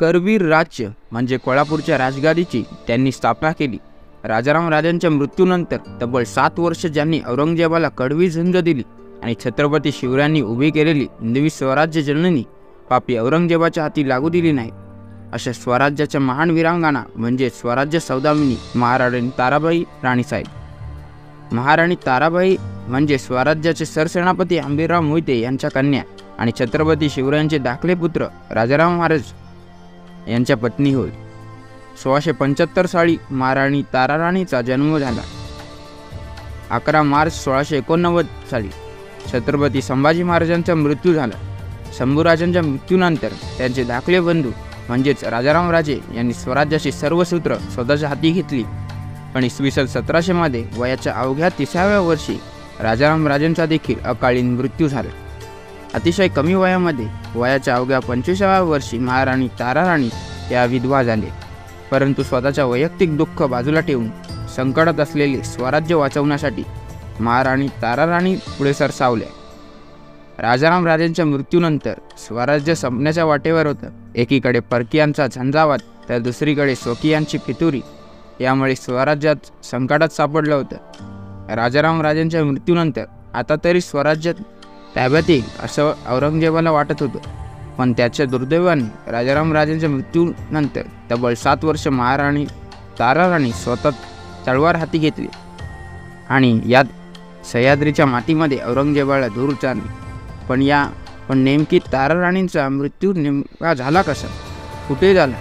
करवीर राज्य म्हणजे कोल्हापूरच्या राजगादीची त्यांनी स्थापना केली। राजाराम राजांच्या मृत्यूनंतर तब्बल 7 वर्ष ज्यांनी औरंगजेबाला कडवी झुंज दिली आणि छत्रपती शिवरायांनी उभी केलेली हिंदवी स्वराज्य जननी पापी औरंगजेबाच्या हाती लागू दिली नाही। अशा स्वराज्याच्या महान वीरांगना म्हणजे स्वराज्य सौदामिनी महाराणी ताराबाई राणीसाहेब। महाराणी ताराबाई म्हणजे स्वराज्याचे सरसेनापती आंबीरराव मोहिते यांच्या कन्या आणि छत्रपती शिवरायांचे धाकले पुत्र राजाराम महाराज यांच्या पत्नी होय। 1675 साली महाराणी ताराराणीचा जन्म झाला। 11 मार्च 1689 साली छत्रपती संभाजी महाराजांचा मृत्यू झाला। शंभूराजांच्या मृत्यूनंतर त्यांचे धाकले बंधू म्हणजेच राजाराम राजे यांनी स्वराज्याची सर्व सूत्र स्वतःच्या हाती घेतली। पण इसवी सन 1700 मध्ये वयाच्या अवघ्या 30व्या वर्षी राजाराम राजांचा देखील अकाली मृत्यू झाला। अतिशय कमी वयामध्ये वयाच्या अवघ्या 25व्या वर्षी महाराणी ताराराणी या विधवा झाले। परंतु स्वतःच्या वैयक्तिक दुःख बाजूला ठेवून संकटात असलेले स्वराज्य वाचवण्यासाठी महाराणी ताराराणी पुढे सरसावल्या। राजाराम राजांच्या मृत्यूनंतर स्वराज्य संपण्याच्या वाटेवर होतं। एकीकडे परकीयांचा झंझावात तर दुसरीकडे स्वकीयांची फितुरी, यामुळे स्वराज्यात संकटात सापडलं होतं। राजाराम राजांच्या मृत्यूनंतर आता तरी स्वराज्यात ताब्यात येईल असं औरंगजेबाला वाटत होतं। पण त्याच्या दुर्दैवाने राजाराम राजांच्या मृत्यूनंतर तब्बल 7 वर्ष महाराणी ताराराणी स्वतः तलवार हाती घेतली आणि यात सह्याद्रीच्या मातीमध्ये औरंगजेबाला धूर उचारली। पण नेमकी ताराराणींचा मृत्यू नेमका झाला कसा, कुठे झाला,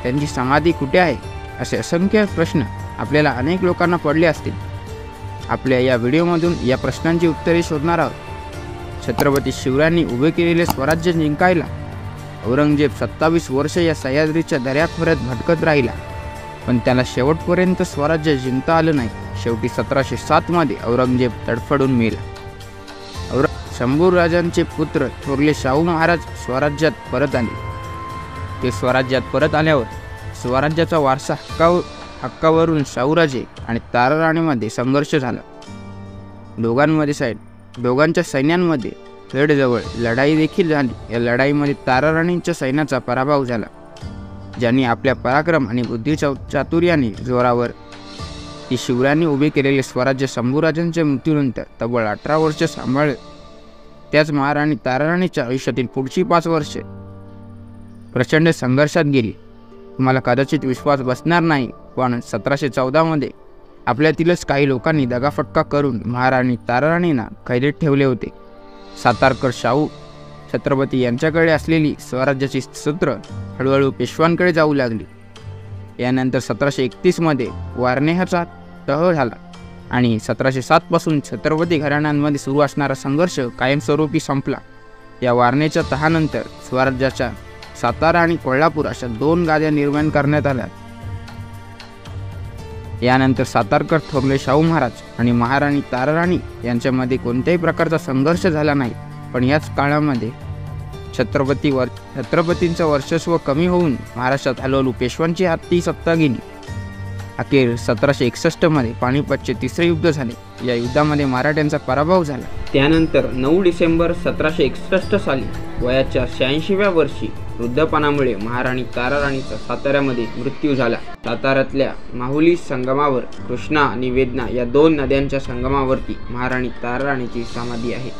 त्यांची समाधी कुठे आहे, असे असंख्य प्रश्न आपल्याला अनेक लोकांना पडले असतील। आपल्या या व्हिडिओमधून या प्रश्नांची उत्तरे शोधणार आहोत। छत्रपती शिवरायांनी उभे केलेले स्वराज्य जिंकायला औरंगजेब 27 वर्ष या सह्याद्रीच्या दऱ्याखोऱ्यात भटकत राहिला, पण त्याला शेवटपर्यंत स्वराज्य जिंकता आलं नाही। शेवटी 1707 मध्ये औरंगजेब तडफडून मेला। शंभूराजांचे पुत्र थोरले शाहू महाराज स्वराज्यात परत आले। ते स्वराज्यात परत आल्यावर स्वराज्याचा वारसा हक्कावरून शाहूराजे आणि ताराराणीमध्ये संघर्ष झाला। दोघांच्या सैन्यांमध्ये खेडजवळ लढाई देखील झाली। या लढाईमध्ये ताराराणींच्या सैन्याचा पराभव झाला, ज्यांनी आपल्या पराक्रम आणि बुद्धिचातुर्याने जोरावर ती शिवरायांनी उभे केलेले स्वराज्य शंभूराजांच्या मृत्यूनंतर तब्बल 18 वर्ष सांभाळले। त्याच महाराणी ताराराणीच्या आयुष्यातील पुढची 5 वर्षे प्रचंड संघर्षात गेली। तुम्हाला कदाचित विश्वास बसणार नाही, पण 1714 मध्ये आपल्यातीलच काही लोकांनी दगाफटका करून महाराणी ताराराणींना कैदेत ठेवले होते। सातारकर शाहू छत्रपती यांच्याकडे असलेली स्वराज्याची सूत्र हळूहळू पेशवांकडे जाऊ लागली। यानंतर 1731 मध्ये वारणेहाचा तह झाला आणि 1707 पासून छत्रपती घराण्यांमध्ये सुरू असणारा संघर्ष कायमस्वरूपी संपला। या वारणेच्या तहानंतर स्वराज्याच्या सातारा आणि कोल्हापूर अशा 2 गाद्या निर्माण करण्यात आल्या। यानंतर सातारकर थोरले शाहू महाराज आणि महाराणी ताराराणी यांच्यामध्ये कोणत्याही प्रकारचा संघर्ष झाला नाही। पण याच काळामध्ये छत्रपतींचं वर्चस्व कमी होऊन महाराष्ट्रात हळूहळू पेशवांची हाती सत्ता गेली। अखेर 1761 मध्ये पानिपतचे 3रे युद्ध झाले। या युद्धामध्ये मराठ्यांचा पराभव झाला। त्यानंतर 9 डिसेंबर 1761 साली वयाच्या 86व्या वर्षी वृद्धपणामुळे महाराणी ताराराणीचा साताऱ्यामध्ये मृत्यू झाला। साताऱ्यातल्या माहुली संगमावर कृष्णा आणि वेदना या 2 नद्यांच्या संगमावरती महाराणी ताराराणीची समाधी आहे।